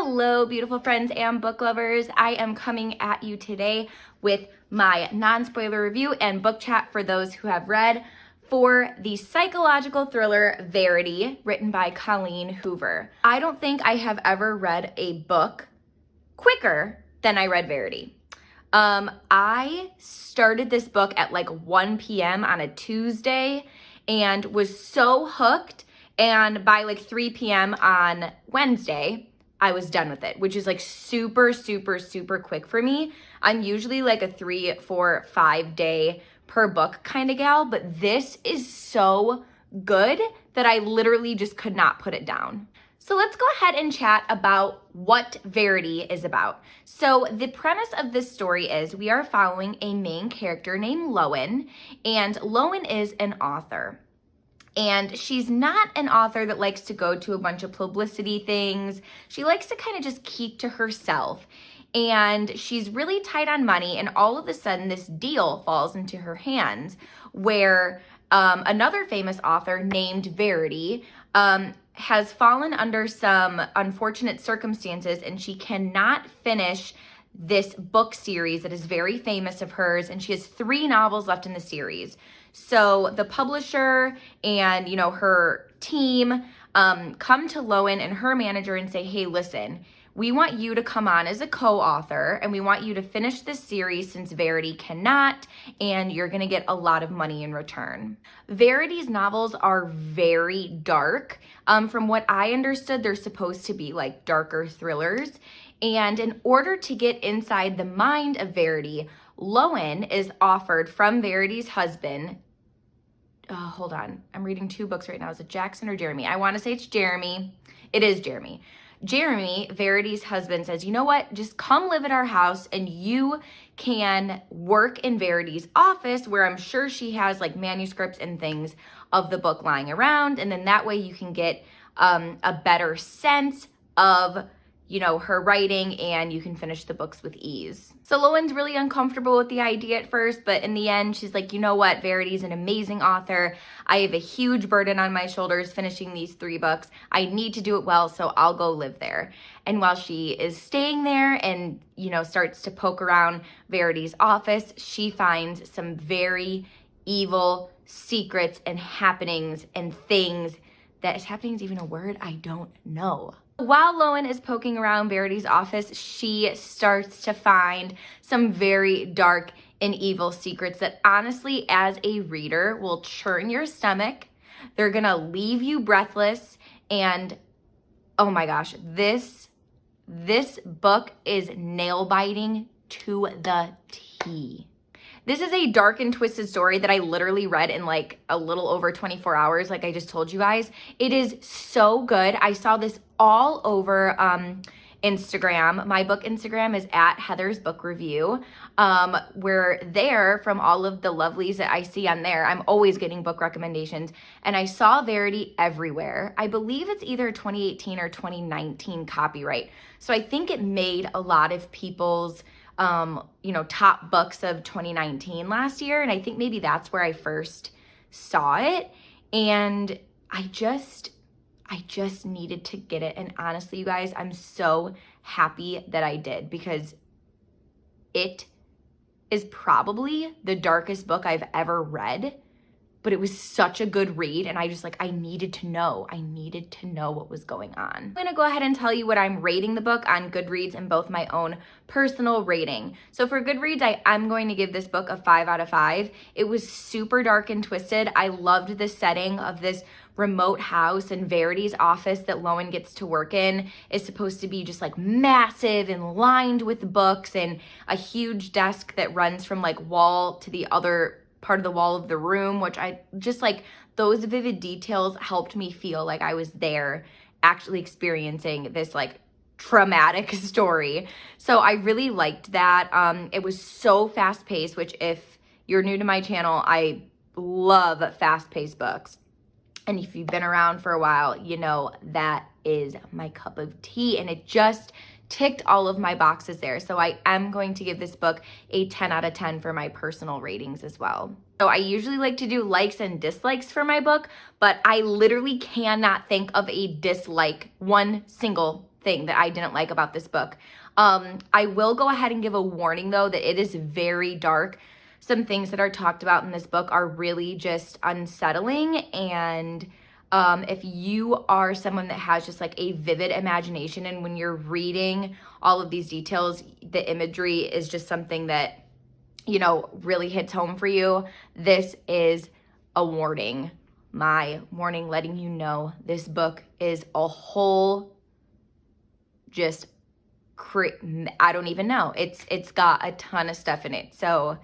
Hello, beautiful friends and book lovers. I am coming at you today with my non-spoiler review and book chat for those who have read for the psychological thriller Verity, written by Colleen Hoover. I don't think I have ever read a book quicker than I read Verity. I started this book at like 1 p.m. on a Tuesday and was so hooked, and by like 3 p.m. on Wednesday, I was done with it, which is like super quick for me. I'm usually like a 3, 4, 5 day per book kind of gal, but this is so good that I literally just could not put it down. So let's go ahead and chat about what Verity is about. So the premise of this story is we are following a main character named Lowen, and Lowen is an author. And she's not an author that likes to go to a bunch of publicity things. She likes to kind of just keep to herself. And she's really tight on money, and all of a sudden this deal falls into her hands where another famous author named Verity has fallen under some unfortunate circumstances, and she cannot finish this book series that is very famous of hers, and she has 3 novels left in the series. So the publisher and, her team come to Lowen and her manager and say, hey, listen, we want you to come on as a co-author, and we want you to finish this series since Verity cannot, and you're gonna get a lot of money in return. Verity's novels are very dark. From what I understood, they're supposed to be like darker thrillers. And in order to get inside the mind of Verity, Lowen is offered from Verity's husband. Hold on, I'm reading 2 books right now. Is it Jackson or Jeremy? I want to say it's Jeremy. It is Jeremy. Jeremy, Verity's husband, says, you know what, just come live at our house and you can work in Verity's office, where I'm sure she has like manuscripts and things of the book lying around. And then that way you can get a better sense of her writing, and you can finish the books with ease. So Lowen's really uncomfortable with the idea at first, but in the end, she's like, you know what? Verity's an amazing author. I have a huge burden on my shoulders finishing these 3 books. I need to do it well, so I'll go live there. And while she is staying there and, starts to poke around Verity's office, she finds some very evil secrets and happenings and things. That is happening is even a word? I don't know. While Lowen is poking around Verity's office, she starts to find some very dark and evil secrets that honestly, as a reader, will churn your stomach. They're gonna leave you breathless. And oh my gosh, this book is nail biting to the T. This is a dark and twisted story that I literally read in like a little over 24 hours, like I just told you guys. It is so good. I saw this all over Instagram. My book Instagram is at Heather's Book Review. Where there, from all of the lovelies that I see on there, I'm always getting book recommendations. And I saw Verity everywhere. I believe it's either 2018 or 2019 copyright. So I think it made a lot of people's top books of 2019 last year. And I think maybe that's where I first saw it. And I just needed to get it. And honestly, you guys, I'm so happy that I did, because it is probably the darkest book I've ever read, but it was such a good read, and I needed to know what was going on. I'm gonna go ahead and tell you what I'm rating the book on Goodreads and both my own personal rating. So for Goodreads, I'm going to give this book a 5 out of 5. It was super dark and twisted. I loved the setting of this remote house, and Verity's office that Lowen gets to work in is supposed to be just like massive and lined with books, and a huge desk that runs from like wall to the other part of the wall of the room, which I just like, those vivid details helped me feel like I was there actually experiencing this like traumatic story. So I really liked that. It was so fast paced, which if you're new to my channel, I love fast paced books. And if you've been around for a while, that is my cup of tea, and it just ticked all of my boxes there. So I am going to give this book a 10 out of 10 for my personal ratings as well. So I usually like to do likes and dislikes for my book, but I literally cannot think of a dislike, one single thing that I didn't like about this book. I will go ahead and give a warning though that it is very dark. Some things that are talked about in this book are really just unsettling, and if you are someone that has just like a vivid imagination, and when you're reading all of these details, the imagery is just something that, you know, really hits home for you, this is a warning. My warning, letting you know this book is a whole just I don't even know. It's got a ton of stuff in it. So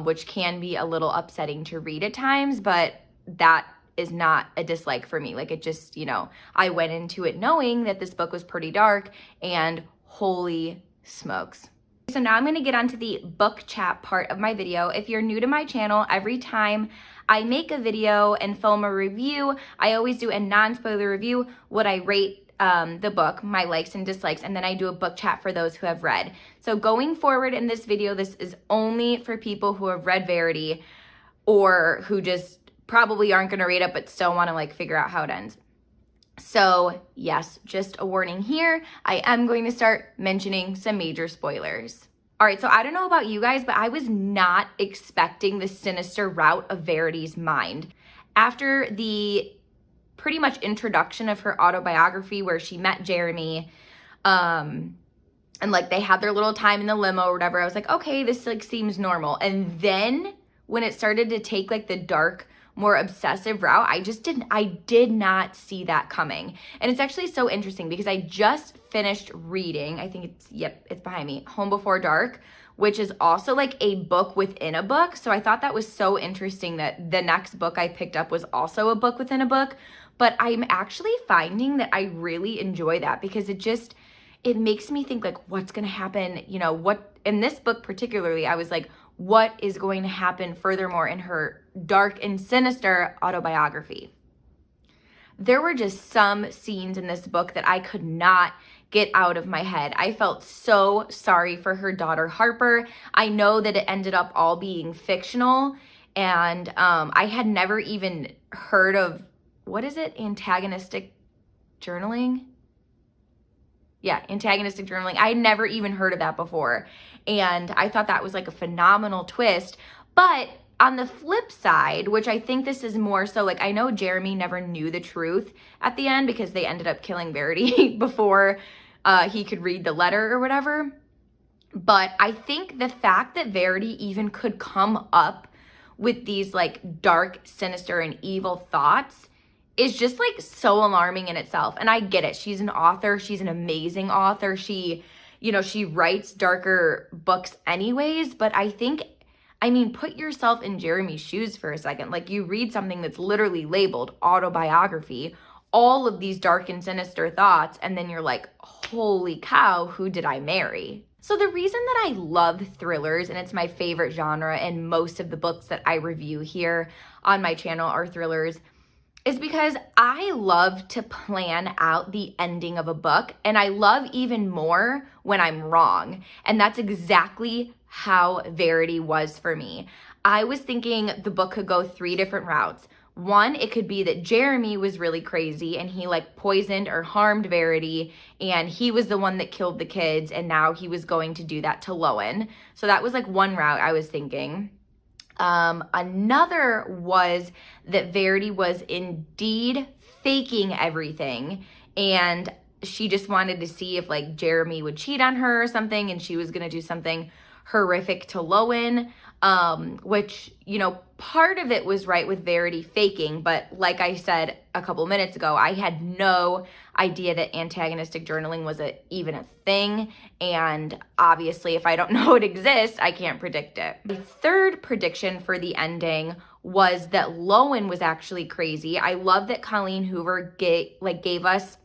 which can be a little upsetting to read at times, but that is not a dislike for me. Like, it just, you know, I went into it knowing that this book was pretty dark, and holy smokes. So now I'm going to get onto the book chat part of my video. If you're new to my channel, every time I make a video and film a review, I always do a non-spoiler review, what I rate the book, my likes and dislikes, and then I do a book chat for those who have read. So going forward in this video, this is only for people who have read Verity, or who just probably aren't going to read it but still want to like figure out how it ends. So yes, just a warning here, I am going to start mentioning some major spoilers. All right, so I don't know about you guys, but I was not expecting the sinister route of Verity's mind. After the pretty much introduction of her autobiography, where she met Jeremy, and like they had their little time in the limo or whatever, I was like, okay, this like seems normal. And then when it started to take like the dark, more obsessive route, I did not see that coming. And it's actually so interesting because I just finished reading, I think it's behind me, Home Before Dark, which is also like a book within a book. So I thought that was so interesting that the next book I picked up was also a book within a book. But I'm actually finding that I really enjoy that, because it makes me think like, what's going to happen, you know, what in this book particularly, I was like, what is going to happen furthermore in her dark and sinister autobiography. There were just some scenes in this book that I could not get out of my head. I felt so sorry for her daughter, Harper. I know that it ended up all being fictional, and I had never even heard of, what is it, antagonistic journaling? Yeah, antagonistic journaling. I had never even heard of that before. And I thought that was like a phenomenal twist. But on the flip side, which I think this is more so like, I know Jeremy never knew the truth at the end because they ended up killing Verity before he could read the letter or whatever. But I think the fact that Verity even could come up with these like dark, sinister, and evil thoughts is just like so alarming in itself. And I get it. She's an author. She's an amazing author. She, you know, she writes darker books anyways. But I think, I mean, put yourself in Jeremy's shoes for a second. Like, you read something that's literally labeled autobiography, all of these dark and sinister thoughts, and then you're like, holy cow, who did I marry? So the reason that I love thrillers, and it's my favorite genre, and most of the books that I review here on my channel are thrillers, is because I love to plan out the ending of a book, and I love even more when I'm wrong. And that's exactly how Verity was for me. I was thinking the book could go 3 different routes. One, it could be that Jeremy was really crazy and he like poisoned or harmed Verity, and he was the one that killed the kids, and now he was going to do that to Lowen. So that was like one route I was thinking. Another was that Verity was indeed faking everything, and she just wanted to see if like Jeremy would cheat on her or something, and she was going to do something horrific to Lowen, which, you know, part of it was right with Verity faking, but like I said a couple minutes ago, I had no idea that antagonistic journaling was even a thing, and obviously if I don't know it exists, I can't predict it. The third prediction for the ending was that Lowen was actually crazy. I love that Colleen Hoover gave us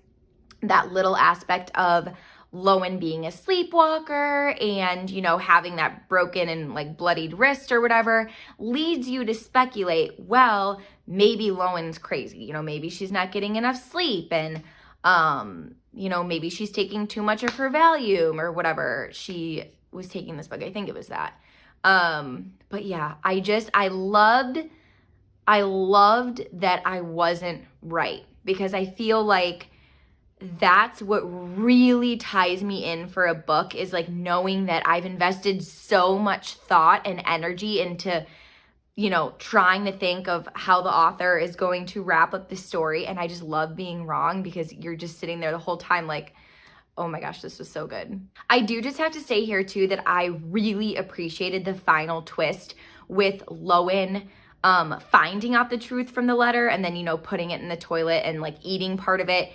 that little aspect of Lowen being a sleepwalker and, you know, having that broken and like bloodied wrist or whatever, leads you to speculate, well, maybe Lowen's crazy. You know, maybe she's not getting enough sleep, and, you know, maybe she's taking too much of her Valium or whatever she was taking this book. I think it was that. But yeah, I loved that I wasn't right, because I feel like that's what really ties me in for a book, is like knowing that I've invested so much thought and energy into, you know, trying to think of how the author is going to wrap up the story. And I just love being wrong, because you're just sitting there the whole time like, oh my gosh, this was so good. I do just have to say here too that I really appreciated the final twist with Lowen finding out the truth from the letter and then, you know, putting it in the toilet and like eating part of it.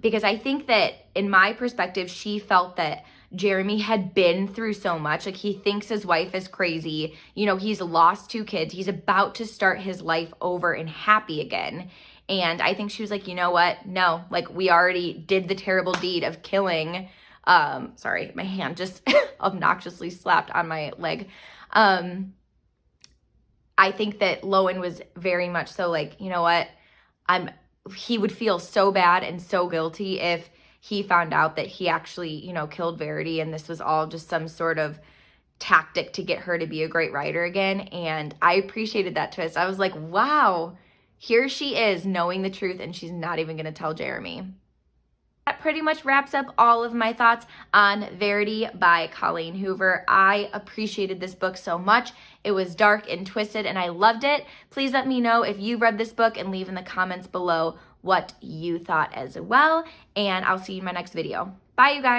Because I think that in my perspective, she felt that Jeremy had been through so much. Like, he thinks his wife is crazy. You know, he's lost 2 kids. He's about to start his life over and happy again. And I think she was like, you know what? No, like, we already did the terrible deed of killing. Sorry, my hand just obnoxiously slapped on my leg. I think that Lowen was very much so like, you know what? He would feel so bad and so guilty if he found out that he actually, you know, killed Verity, and this was all just some sort of tactic to get her to be a great writer again. And I appreciated that twist. I was like, wow, here she is knowing the truth, and she's not even going to tell Jeremy. That pretty much wraps up all of my thoughts on Verity by Colleen Hoover. I appreciated this book so much. It was dark and twisted, and I loved it. Please let me know if you've read this book and leave in the comments below what you thought as well. And I'll see you in my next video. Bye, you guys.